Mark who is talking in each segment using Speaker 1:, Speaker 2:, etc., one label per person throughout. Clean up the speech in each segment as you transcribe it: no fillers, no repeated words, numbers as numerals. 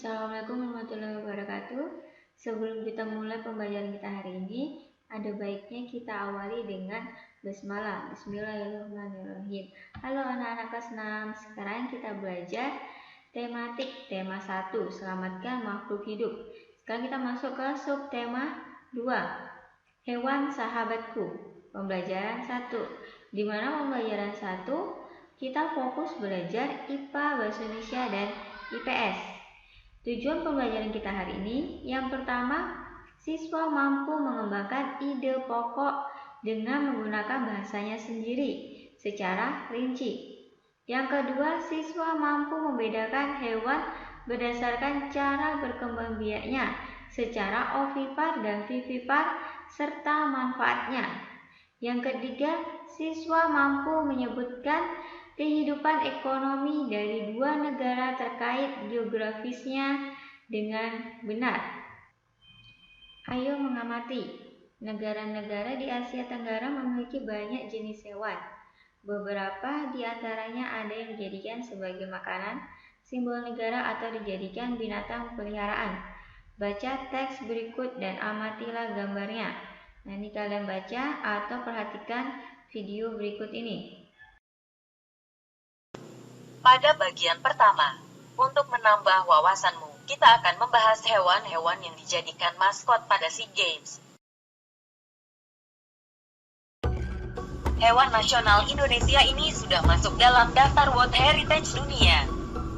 Speaker 1: Assalamualaikum warahmatullahi wabarakatuh. Sebelum kita mulai pembelajaran kita hari ini, ada baiknya kita awali dengan basmalah. Bismillahirrahmanirrahim. Halo anak-anak kelas 6. Sekarang kita belajar tematik tema 1, selamatkan makhluk hidup. Sekarang kita masuk ke subtema 2, hewan sahabatku. Pembelajaran 1. Di mana pembelajaran 1 kita fokus belajar IPA, Bahasa Indonesia, dan IPS. Tujuan pembelajaran kita hari ini, yang pertama, siswa mampu mengembangkan ide pokok dengan menggunakan bahasanya sendiri secara rinci. Yang kedua, siswa mampu membedakan hewan berdasarkan cara berkembang biaknya secara ovipar dan vivipar serta manfaatnya. Yang ketiga, siswa mampu menyebutkan kehidupan ekonomi dari dua negara terkait geografisnya dengan benar. Ayo mengamati. Negara-negara di Asia Tenggara memiliki banyak jenis hewan. Beberapa di antaranya ada yang dijadikan sebagai makanan, simbol negara, atau dijadikan binatang peliharaan. Baca teks berikut dan amatilah gambarnya. Nanti kalian baca atau perhatikan video berikut ini.
Speaker 2: Pada bagian pertama, untuk menambah wawasanmu, kita akan membahas hewan-hewan yang dijadikan maskot pada SEA Games. Hewan nasional Indonesia ini sudah masuk dalam daftar World Heritage Dunia.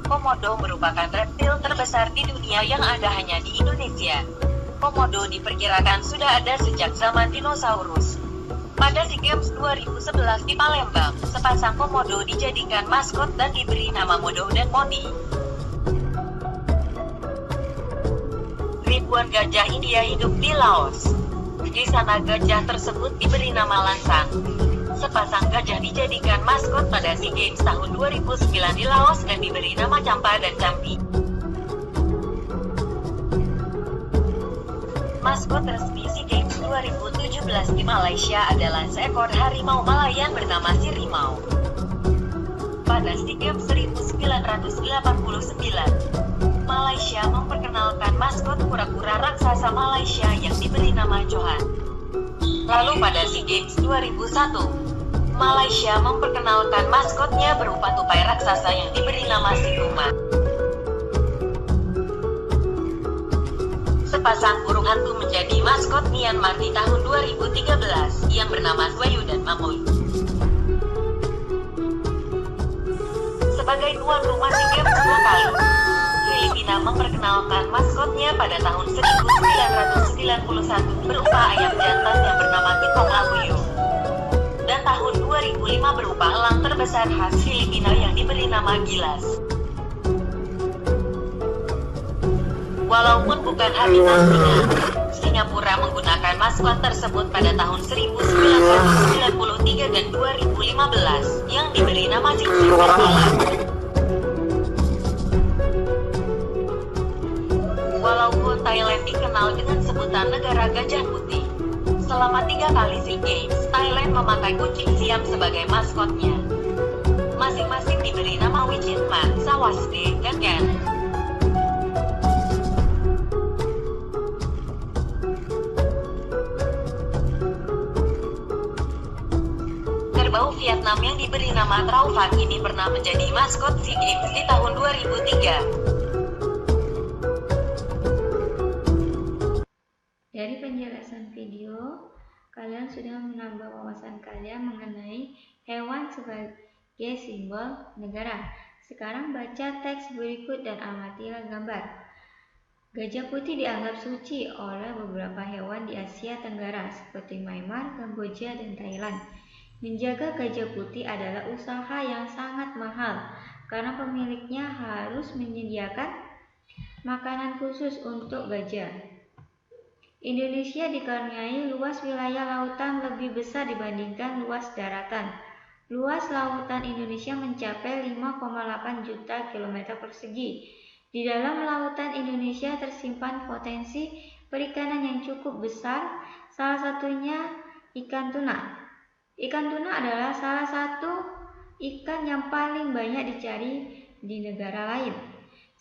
Speaker 2: Komodo merupakan reptil terbesar di dunia yang ada hanya di Indonesia. Komodo diperkirakan sudah ada sejak zaman dinosaurus. Pada SEA Games 2011 di Palembang, sepasang komodo dijadikan maskot dan diberi nama Modo dan Modi. Ribuan gajah India hidup di Laos. Di sana gajah tersebut diberi nama Lansang. Sepasang gajah dijadikan maskot pada SEA Games tahun 2009 di Laos dan diberi nama Campa dan Campi. Maskot resmi SEA Games 2017 di Malaysia adalah seekor harimau Malayan bernama Sirimau. Pada SEA Games 1989, Malaysia memperkenalkan maskot kura-kura raksasa Malaysia yang diberi nama Johan. Lalu pada SEA Games 2001, Malaysia memperkenalkan maskotnya berupa tupai raksasa yang diberi nama Sikuma. Sepasang burung hantu menjadi maskot Myanmar di tahun 2013 yang bernama Swayu dan Mamoy. Sebagai tuan rumah SEA Games 2 kali, Filipina memperkenalkan maskotnya pada tahun 1991 berupa ayam jantan yang bernama Kitong Labuyo. Dan tahun 2005 berupa elang terbesar khas Filipina yang diberi nama Gilas. Walaupun bukan habitat singa, Singapura menggunakan maskot tersebut pada tahun 1993 dan 2015 yang diberi nama Jinsi Koala. Walaupun Thailand dikenal dengan sebutan negara gajah putih, selama 3 kali SEA Games, Thailand memakai kucing Siam sebagai maskotnya. Masing-masing diberi nama Wichitman, Sawasde, dan Ken. Kerbau Vietnam yang diberi nama Trau Phan ini pernah menjadi maskot SEA Games di tahun 2003.
Speaker 1: Dari penjelasan video, kalian sudah menambah wawasan kalian mengenai hewan sebagai simbol negara. Sekarang baca teks berikut dan amatilah gambar. Gajah putih dianggap suci oleh beberapa hewan di Asia Tenggara seperti Myanmar, Kamboja, dan Thailand. Menjaga gajah putih adalah usaha yang sangat mahal karena pemiliknya harus menyediakan makanan khusus untuk gajah. Indonesia dikaruniai luas wilayah lautan lebih besar dibandingkan luas daratan. Luas lautan Indonesia mencapai 5,8 juta km persegi. Di dalam lautan Indonesia tersimpan potensi perikanan yang cukup besar, salah satunya ikan tuna. Ikan tuna adalah salah satu ikan yang paling banyak dicari di negara lain.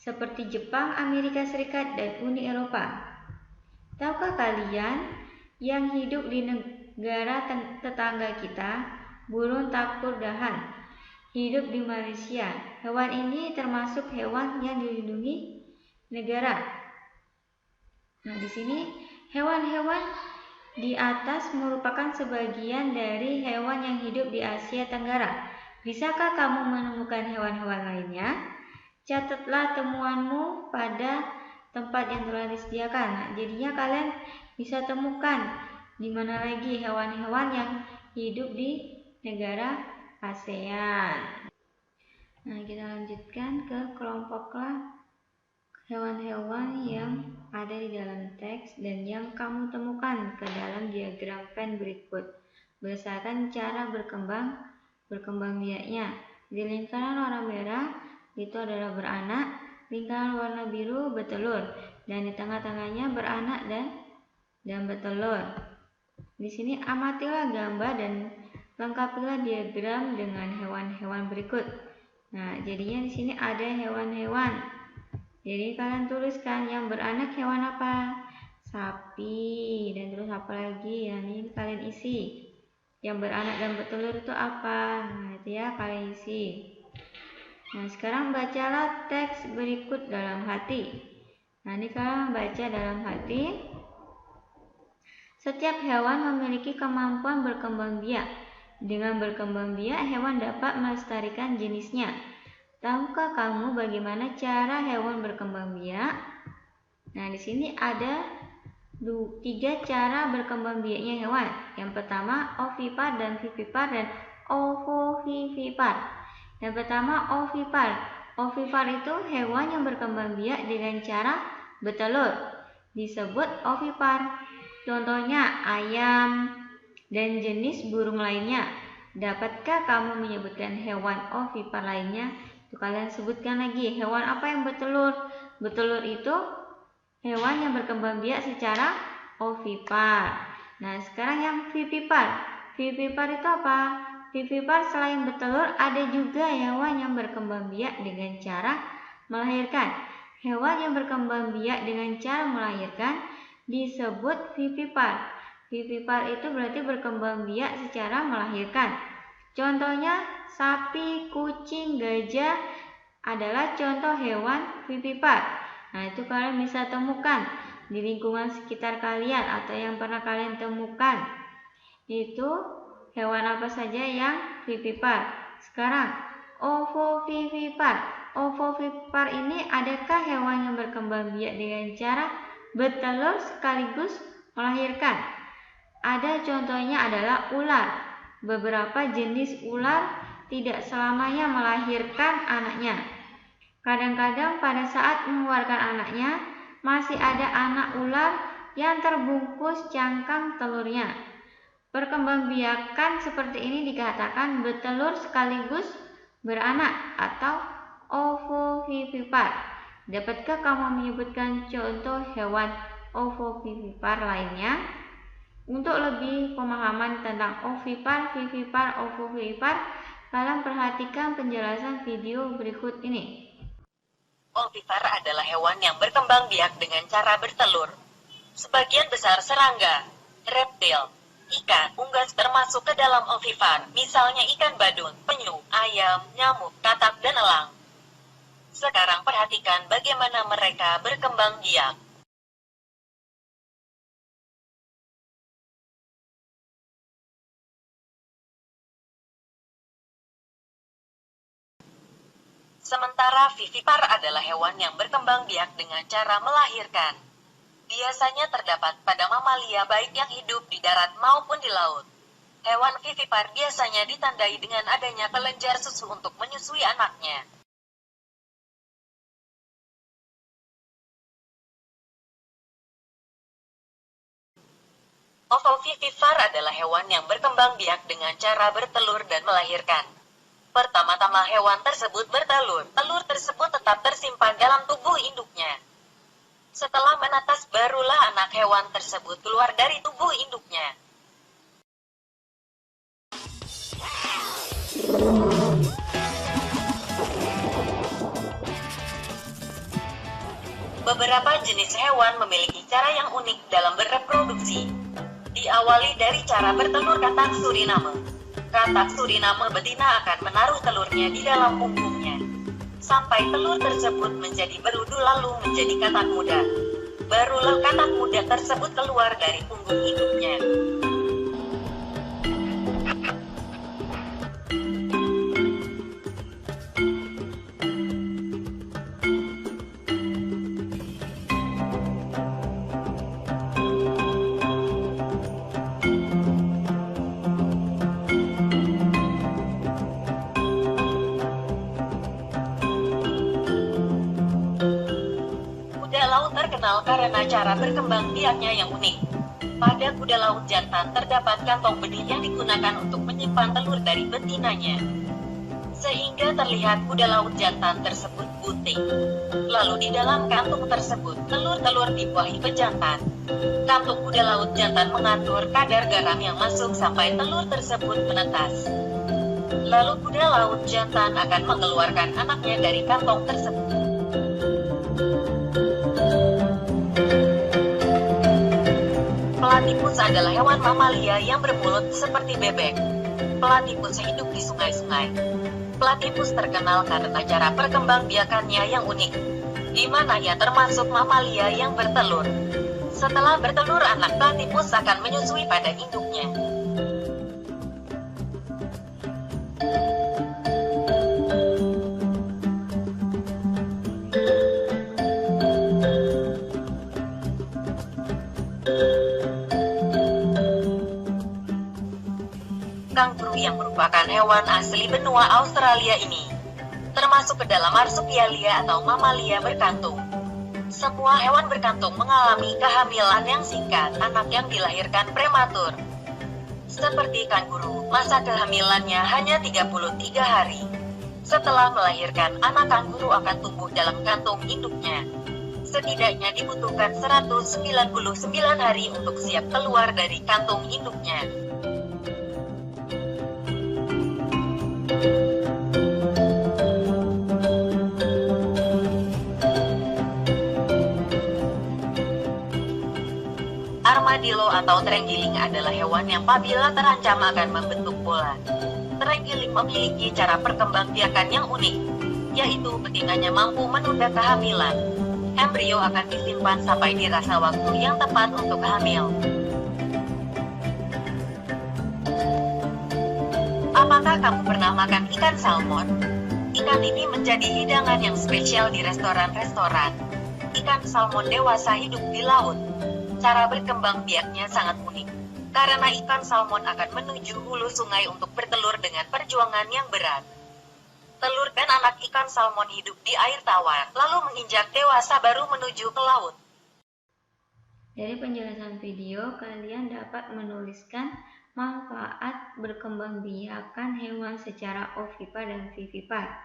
Speaker 1: seperti Jepang, Amerika Serikat, dan Uni Eropa. Tahukah kalian yang hidup di negara tetangga kita, burung tapur dahan, hidup di Malaysia? Hewan ini termasuk hewan yang dilindungi negara. Nah, di sini hewan-hewan di atas merupakan sebagian dari hewan yang hidup di Asia Tenggara. Bisakah kamu menemukan hewan-hewan lainnya? Catatlah temuanmu pada tempat yang telah disediakan. Nah, jadinya kalian bisa temukan di mana lagi hewan-hewan yang hidup di negara ASEAN. Nah, kita lanjutkan ke kelompoklah hewan-hewan yang ada di dalam teks dan yang kamu temukan ke dalam diagram Venn berikut berdasarkan cara berkembang biaknya. Di lingkaran warna merah itu adalah beranak, lingkaran warna biru bertelur, dan di tengah-tengahnya beranak dan bertelur. Di sini amatilah gambar dan lengkapilah diagram dengan hewan-hewan berikut. Nah, jadinya di sini ada hewan-hewan. Jadi kalian tuliskan yang beranak hewan apa? Sapi. Dan terus apa lagi? Yang ini kalian isi. Yang beranak dan bertelur itu apa? Nah, itu ya kalian isi. Nah, sekarang bacalah teks berikut dalam hati. Nah, ini kalian baca dalam hati. Setiap hewan memiliki kemampuan berkembang biak. Dengan berkembang biak, hewan dapat melestarikan jenisnya. Tahukah kamu bagaimana cara hewan berkembang biak? Nah, di sini ada 3 cara berkembang biaknya hewan. Yang pertama, ovipar dan vivipar dan ovovivipar. Yang pertama, ovipar. Ovipar itu hewan yang berkembang biak dengan cara bertelur, disebut ovipar. Contohnya ayam dan jenis burung lainnya. Dapatkah kamu menyebutkan hewan ovipar lainnya? Tuh, kalian sebutkan lagi hewan apa yang bertelur. Bertelur itu hewan yang berkembang biak secara ovipar. Nah, sekarang yang vivipar. Vivipar itu apa? Vivipar selain bertelur, ada juga hewan yang berkembang biak dengan cara melahirkan. Hewan yang berkembang biak dengan cara melahirkan disebut vivipar. Vivipar itu berarti berkembang biak secara melahirkan. Contohnya sapi, kucing, gajah adalah contoh hewan vivipar. Nah, itu kalian bisa temukan di lingkungan sekitar kalian atau yang pernah kalian temukan. Itu hewan apa saja yang vivipar. Sekarang, ovovivipar. Ovovivipar ini adakah hewan yang berkembang biak dengan cara bertelur sekaligus melahirkan? Ada, contohnya adalah ular. Beberapa jenis ular tidak selamanya melahirkan anaknya. Kadang-kadang pada saat mengeluarkan anaknya, masih ada anak ular yang terbungkus cangkang telurnya. Perkembangbiakan seperti ini dikatakan bertelur sekaligus beranak atau ovovivipar. Dapatkah kamu menyebutkan contoh hewan ovovivipar lainnya? Untuk lebih pemahaman tentang ovipar, vivipar, ovovivipar, kalian perhatikan penjelasan video berikut ini.
Speaker 2: Ovipar adalah hewan yang berkembang biak dengan cara bertelur. Sebagian besar serangga, reptil, ikan, unggas termasuk ke dalam ovipar, misalnya ikan badut, penyu, ayam, nyamuk, katak, dan elang. Sekarang perhatikan bagaimana mereka berkembang biak. Sementara vivipar adalah hewan yang berkembang biak dengan cara melahirkan. Biasanya terdapat pada mamalia baik yang hidup di darat maupun di laut. Hewan vivipar biasanya ditandai dengan adanya kelenjar susu untuk menyusui anaknya. Ovovivipar adalah hewan yang berkembang biak dengan cara bertelur dan melahirkan. Pertama-tama hewan tersebut bertelur, telur tersebut tetap tersimpan dalam tubuh induknya. Setelah menetas barulah anak hewan tersebut keluar dari tubuh induknya. Beberapa jenis hewan memiliki cara yang unik dalam bereproduksi. Diawali dari cara bertelur katak Suriname. Katak Suriname betina akan menaruh telurnya di dalam punggungnya. Sampai telur tersebut menjadi berudu lalu menjadi katak muda. Barulah katak muda tersebut keluar dari punggung induknya. Kuda laut terkenal karena cara berkembang biaknya yang unik. Pada kuda laut jantan terdapat kantong benih yang digunakan untuk menyimpan telur dari betinanya. Sehingga terlihat kuda laut jantan tersebut putih. Lalu di dalam kantung tersebut, telur-telur dibuahi pejantan. Kantung kuda laut jantan mengatur kadar garam yang masuk sampai telur tersebut menetas. Lalu kuda laut jantan akan mengeluarkan anaknya dari kantong tersebut. Platypus adalah hewan mamalia yang bermulut seperti bebek. Platypus hidup di sungai-sungai. Platypus terkenal karena cara perkembangbiakannya yang unik, di mana ia termasuk mamalia yang bertelur. Setelah bertelur, anak platypus akan menyusui pada induknya. Kanguru yang merupakan hewan asli benua Australia ini termasuk ke dalam marsupialia atau mamalia berkantung. Semua hewan berkantung mengalami kehamilan yang singkat, anak yang dilahirkan prematur. Seperti kanguru, masa kehamilannya hanya 33 hari. Setelah melahirkan, anak kanguru akan tumbuh dalam kantung induknya. Setidaknya dibutuhkan 199 hari untuk siap keluar dari kantung induknya. Armadillo atau terenggiling adalah hewan yang apabila terancam akan membentuk bola. Terenggiling memiliki cara perkembangbiakan yang unik, yaitu betinanya mampu menunda kehamilan. Embrio akan disimpan sampai dirasa waktu yang tepat untuk hamil. Apakah kamu pernah makan ikan salmon? Ikan ini menjadi hidangan yang spesial di restoran-restoran. Ikan salmon dewasa hidup di laut. Cara berkembang biaknya sangat unik, karena ikan salmon akan menuju hulu sungai untuk bertelur dengan perjuangan yang berat. Telur dan anak ikan salmon hidup di air tawar, lalu menginjak dewasa baru menuju ke laut.
Speaker 1: Dari penjelasan video, kalian dapat menuliskan manfaat berkembangbiakan hewan secara ovipar dan vivipar.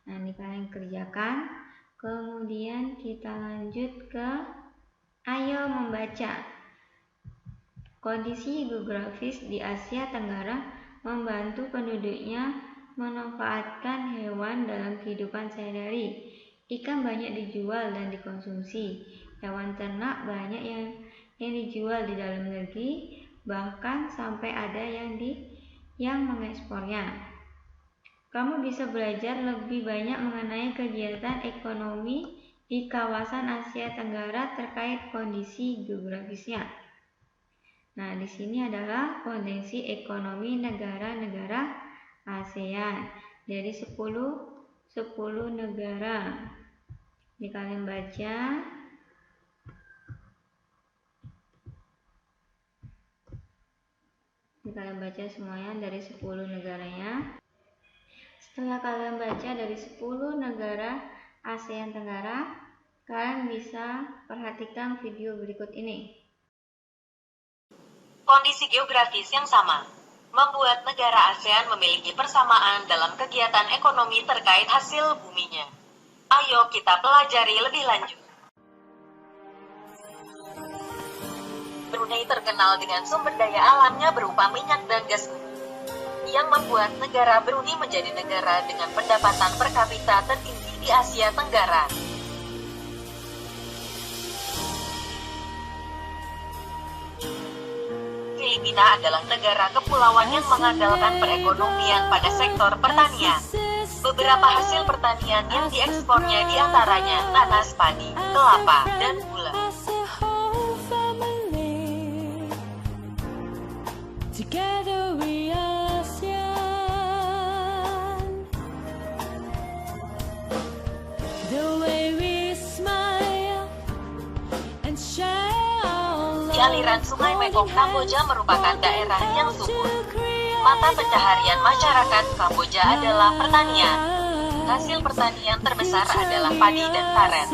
Speaker 1: Nah, ini kalian kerjakan. Kemudian kita lanjut ke ayo membaca. Kondisi geografis di Asia Tenggara membantu penduduknya memanfaatkan hewan dalam kehidupan sehari-hari. Ikan banyak dijual dan dikonsumsi. Hewan ternak banyak yang dijual di dalam negeri, bahkan sampai ada yang mengekspornya. Kamu bisa belajar lebih banyak mengenai kegiatan ekonomi di kawasan Asia Tenggara terkait kondisi geografisnya. Nah, di sini adalah kondisi ekonomi negara-negara ASEAN dari 10 negara. Ini kalian baca. Ini kalian baca semuanya dari 10 negaranya. Setelah kalian baca dari 10 negara ASEAN Tenggara, kalian bisa perhatikan video berikut ini.
Speaker 2: Kondisi geografis yang sama membuat negara ASEAN memiliki persamaan dalam kegiatan ekonomi terkait hasil buminya. Ayo kita pelajari lebih lanjut. Brunei terkenal dengan sumber daya alamnya berupa minyak dan gas bumi, yang membuat negara Brunei menjadi negara dengan pendapatan per kapita tertinggi di Asia Tenggara. Filipina adalah negara kepulauan yang mengandalkan perekonomian pada sektor pertanian. Beberapa hasil pertanian yang diekspornya diantaranya nanas, padi, kelapa, dan gula.
Speaker 3: Together we are the way we smile and share our
Speaker 2: Di aliran Sungai Mekong, Kamboja merupakan daerah yang subur. Mata pencaharian masyarakat Kamboja adalah pertanian. Hasil pertanian terbesar adalah padi dan karet.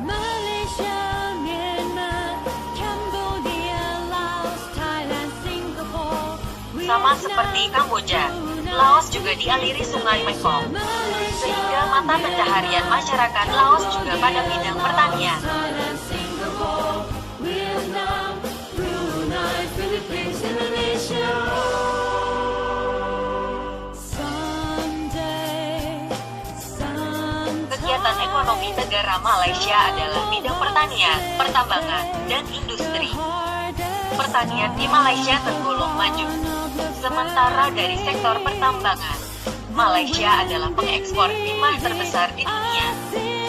Speaker 3: Malaysia, Myanmar, Cambodia, Laos, Thailand, Singapore.
Speaker 2: Sama seperti Kamboja, Laos juga dialiri Sungai Mekong. Sehingga mata pencaharian masyarakat Laos juga pada bidang pertanian.
Speaker 3: Thailand, Singapore, Vietnam, Brunei, Philippines, Indonesia.
Speaker 2: Kegiatan ekonomi negara Malaysia adalah bidang pertanian, pertambangan, dan industri. Pertanian di Malaysia tergolong maju. Sementara dari sektor pertambangan, Malaysia adalah pengekspor timah terbesar di dunia.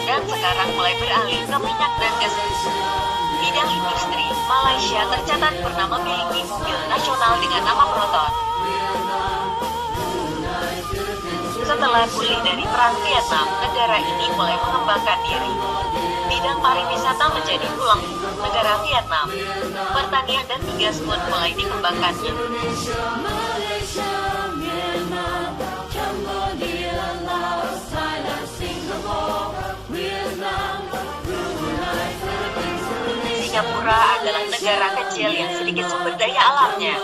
Speaker 2: Dan sekarang mulai beralih ke minyak dan gas. Bidang industri, Malaysia tercatat pernah memiliki mobil nasional dengan nama Proton. Setelah pulih dari Perang Vietnam, negara ini mulai mengembangkan diri. Bidang pariwisata menjadi tulang punggung negara Vietnam. Pertanian dan migas pun mulai dikembangkannya.
Speaker 3: Malaysia, Myanmar, Cambodia, Laos, Thailand, Singapore, Vietnam, Brunei, Philippines, Indonesia.
Speaker 2: Singapura adalah negara kecil yang sedikit sumber daya alamnya.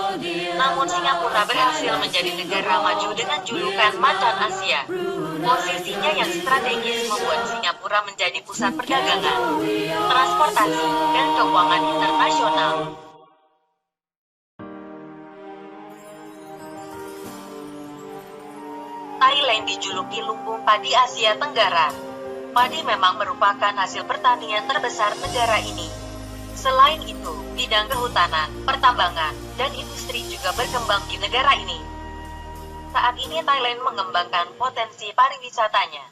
Speaker 2: Namun Singapura berhasil menjadi negara maju dengan julukan Macan Asia. Posisinya yang strategis membuat Singapura menjadi pusat perdagangan, transportasi, dan keuangan internasional. Thailand dijuluki lumbung padi Asia Tenggara. Padi memang merupakan hasil pertanian terbesar negara ini. Selain itu, bidang kehutanan, pertambangan, dan industri juga berkembang di negara ini. Saat ini Thailand mengembangkan potensi pariwisatanya.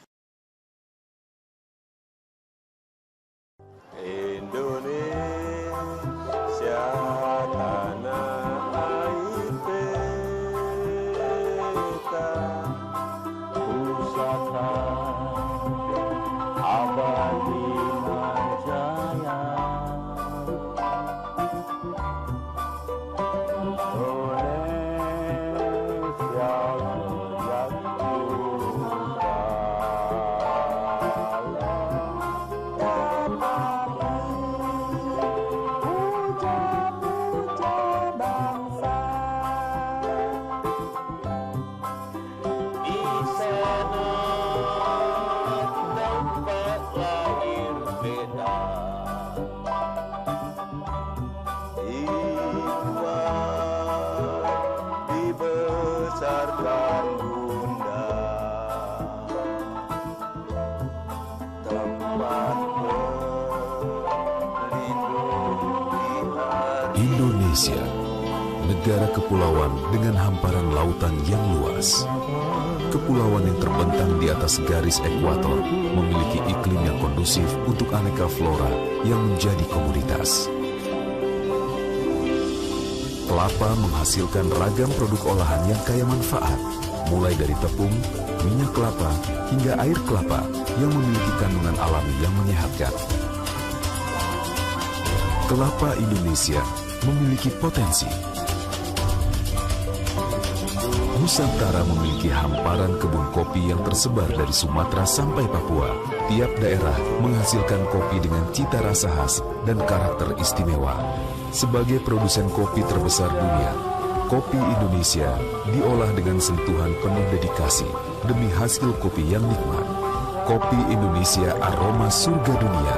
Speaker 4: Indonesia tanah air beta, pusaka abadi Jaya. Dibesarkan Bunda, tempat berlindung di hari.
Speaker 5: Indonesia, negara kepulauan dengan hamparan lautan yang luas. Kepulauan yang terbentang di atas garis ekuator memiliki iklim yang kondusif untuk aneka flora yang menjadi komoditas. Kelapa menghasilkan ragam produk olahan yang kaya manfaat, mulai dari tepung, minyak kelapa, hingga air kelapa yang memiliki kandungan alami yang menyehatkan. Kelapa Indonesia memiliki potensi. Nusantara memiliki hamparan kebun kopi yang tersebar dari Sumatera sampai Papua. Tiap daerah menghasilkan kopi dengan cita rasa khas dan karakter istimewa. Sebagai produsen kopi terbesar dunia, kopi Indonesia diolah dengan sentuhan penuh dedikasi demi hasil kopi yang nikmat. Kopi Indonesia aroma surga dunia.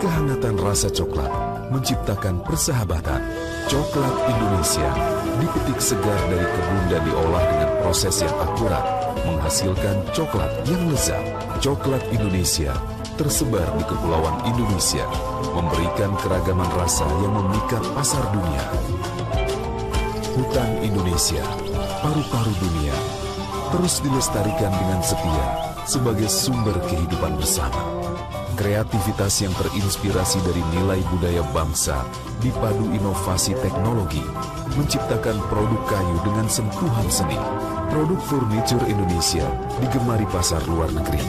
Speaker 5: Kehangatan rasa coklat menciptakan persahabatan. Coklat Indonesia dipetik segar dari kebun dan diolah dengan proses yang akurat, menghasilkan coklat yang lezat. Coklat Indonesia tersebar di kepulauan Indonesia, memberikan keragaman rasa yang memikat pasar dunia. Hutan Indonesia, paru-paru dunia, terus dilestarikan dengan setia sebagai sumber kehidupan bersama. Kreativitas yang terinspirasi dari nilai budaya bangsa dipadu inovasi teknologi, menciptakan produk kayu dengan sentuhan seni. Produk furniture Indonesia digemari pasar luar negeri.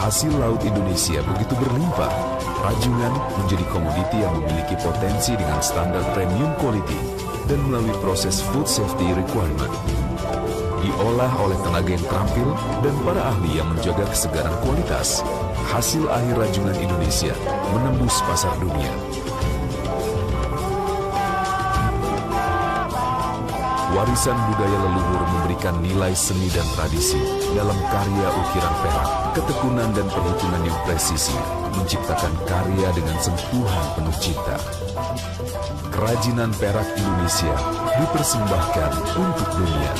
Speaker 5: Hasil laut Indonesia begitu berlimpah. Rajungan menjadi komoditi yang memiliki potensi dengan standar premium quality dan melalui proses food safety requirement. Diolah oleh tenaga yang terampil dan para ahli yang menjaga kesegaran kualitas. Hasil akhir rajungan Indonesia menembus pasar dunia. Warisan budaya leluhur memberikan nilai seni dan tradisi dalam karya ukiran perak, ketekunan dan perhitungan yang presisi, menciptakan karya dengan sentuhan penuh cinta. Kerajinan perak Indonesia dipersembahkan untuk dunia.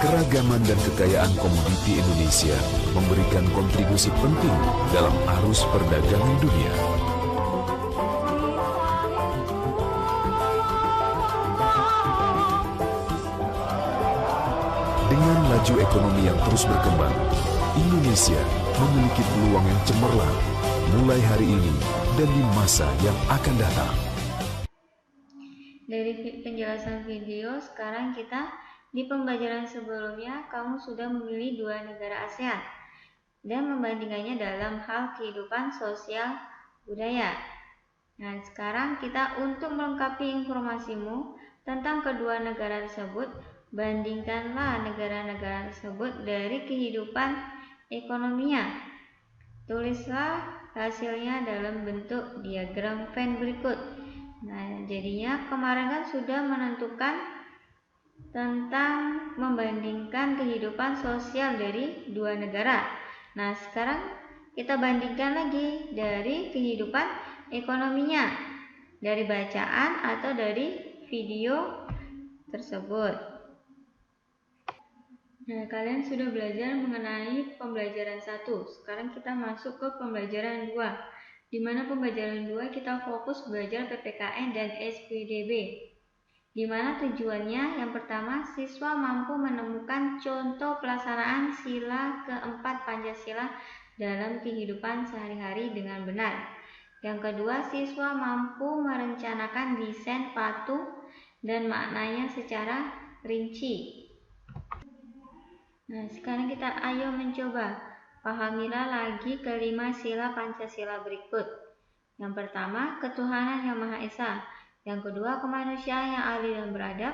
Speaker 5: Keragaman dan kekayaan komoditi Indonesia memberikan kontribusi penting dalam arus perdagangan dunia. Dengan laju ekonomi yang terus berkembang, Indonesia memiliki peluang yang cemerlang mulai hari ini dan di masa yang akan datang.
Speaker 1: Dari penjelasan video, sekarang kita di pembelajaran sebelumnya kamu sudah memilih 2 negara ASEAN dan membandingkannya dalam hal kehidupan sosial budaya. Nah, sekarang kita untuk melengkapi informasimu tentang kedua negara tersebut, bandingkanlah negara-negara tersebut dari kehidupan ekonominya. Tulislah hasilnya dalam bentuk diagram Venn berikut. Nah, jadinya kemarin kan sudah menentukan tentang membandingkan kehidupan sosial dari 2 negara. Nah, sekarang kita bandingkan lagi dari kehidupan ekonominya, dari bacaan atau dari video tersebut. Nah, kalian sudah belajar mengenai pembelajaran 1. Sekarang kita masuk ke pembelajaran 2. Di mana pembelajaran 2 kita fokus belajar PPKN dan SPDB. Di mana tujuannya yang pertama, siswa mampu menemukan contoh pelaksanaan sila keempat Pancasila dalam kehidupan sehari-hari dengan benar. Yang kedua, siswa mampu merencanakan desain patung dan maknanya secara rinci. Nah, sekarang kita ayo mencoba. Pahamilah lagi kelima sila Pancasila berikut. Yang pertama, ketuhanan yang Maha Esa. Yang kedua, kemanusiaan yang adil dan beradab.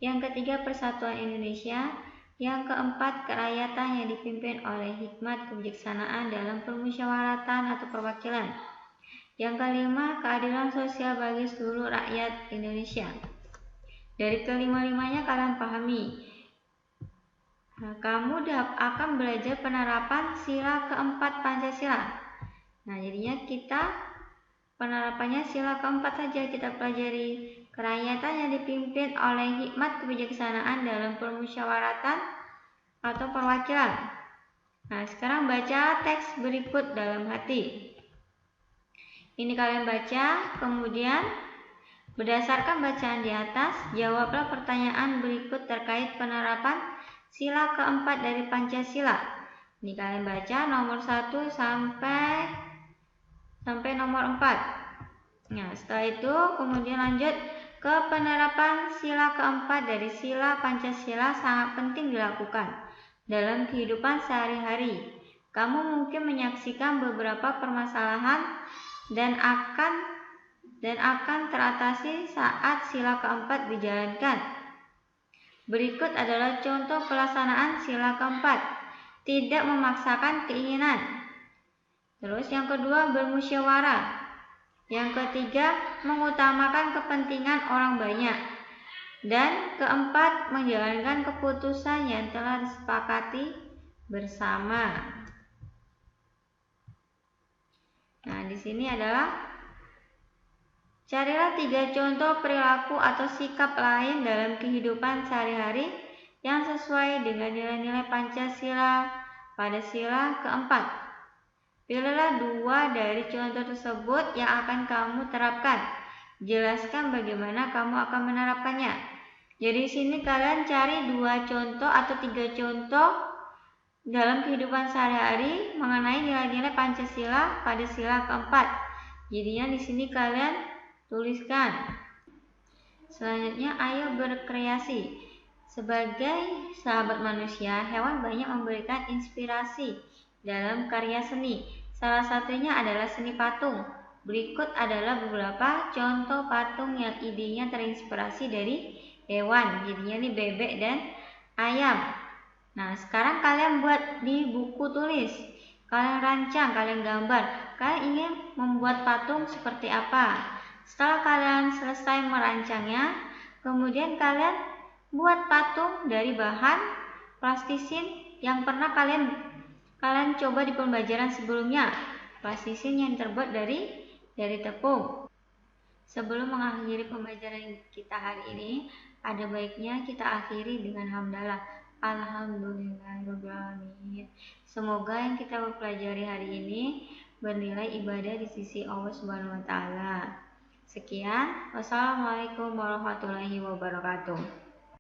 Speaker 1: Yang ketiga, persatuan Indonesia. Yang keempat, kerakyatan yang dipimpin oleh hikmat kebijaksanaan dalam permusyawaratan atau perwakilan. Yang kelima, keadilan sosial bagi seluruh rakyat Indonesia. Dari kelima-limanya kalian pahami. Nah, kamu akan belajar penerapan sila keempat Pancasila. Nah, jadinya kita penerapannya sila keempat saja kita pelajari. Kerakyatan yang dipimpin oleh hikmat kebijaksanaan dalam permusyawaratan atau perwakilan. Nah, sekarang baca teks berikut dalam hati. Ini kalian baca, kemudian berdasarkan bacaan di atas, jawablah pertanyaan berikut terkait penerapan sila keempat dari Pancasila. Ini kalian baca nomor 1 sampai nomor 4. Nah, setelah itu kemudian lanjut ke penerapan sila keempat dari sila Pancasila sangat penting dilakukan dalam kehidupan sehari-hari. Kamu mungkin menyaksikan beberapa permasalahan dan akan teratasi saat sila keempat dijalankan. Berikut adalah contoh pelaksanaan sila keempat. Tidak memaksakan keinginan. Terus yang kedua, bermusyawarah. Yang ketiga, mengutamakan kepentingan orang banyak. Dan keempat, menjalankan keputusan yang telah disepakati bersama. Nah, di sini adalah carilah 3 contoh perilaku atau sikap lain dalam kehidupan sehari-hari yang sesuai dengan nilai-nilai Pancasila pada sila keempat. Pilihlah 2 dari contoh tersebut yang akan kamu terapkan. Jelaskan bagaimana kamu akan menerapkannya. Jadi di sini kalian cari 2 contoh atau 3 contoh dalam kehidupan sehari-hari mengenai nilai-nilai Pancasila pada sila keempat. Jadinya di sini kalian tuliskan. Selanjutnya, ayo berkreasi. Sebagai sahabat manusia, hewan banyak memberikan inspirasi dalam karya seni. Salah satunya adalah seni patung. Berikut adalah beberapa contoh patung yang idenya terinspirasi dari hewan. Jadinya ini bebek dan ayam. Nah, sekarang kalian buat di buku tulis. Kalian rancang, kalian gambar. Kalian ingin membuat patung seperti apa? Setelah kalian selesai merancangnya, kemudian kalian buat patung dari bahan plastisin yang pernah kalian coba di pembelajaran sebelumnya. Plastisin yang terbuat dari tepung. Sebelum mengakhiri pembelajaran kita hari ini, ada baiknya kita akhiri dengan hamdalah. Alhamdulillahirobbilalamin. Semoga yang kita pelajari hari ini bernilai ibadah di sisi Allah Subhanahu wa taala. Sekian, wassalamualaikum warahmatullahi wabarakatuh.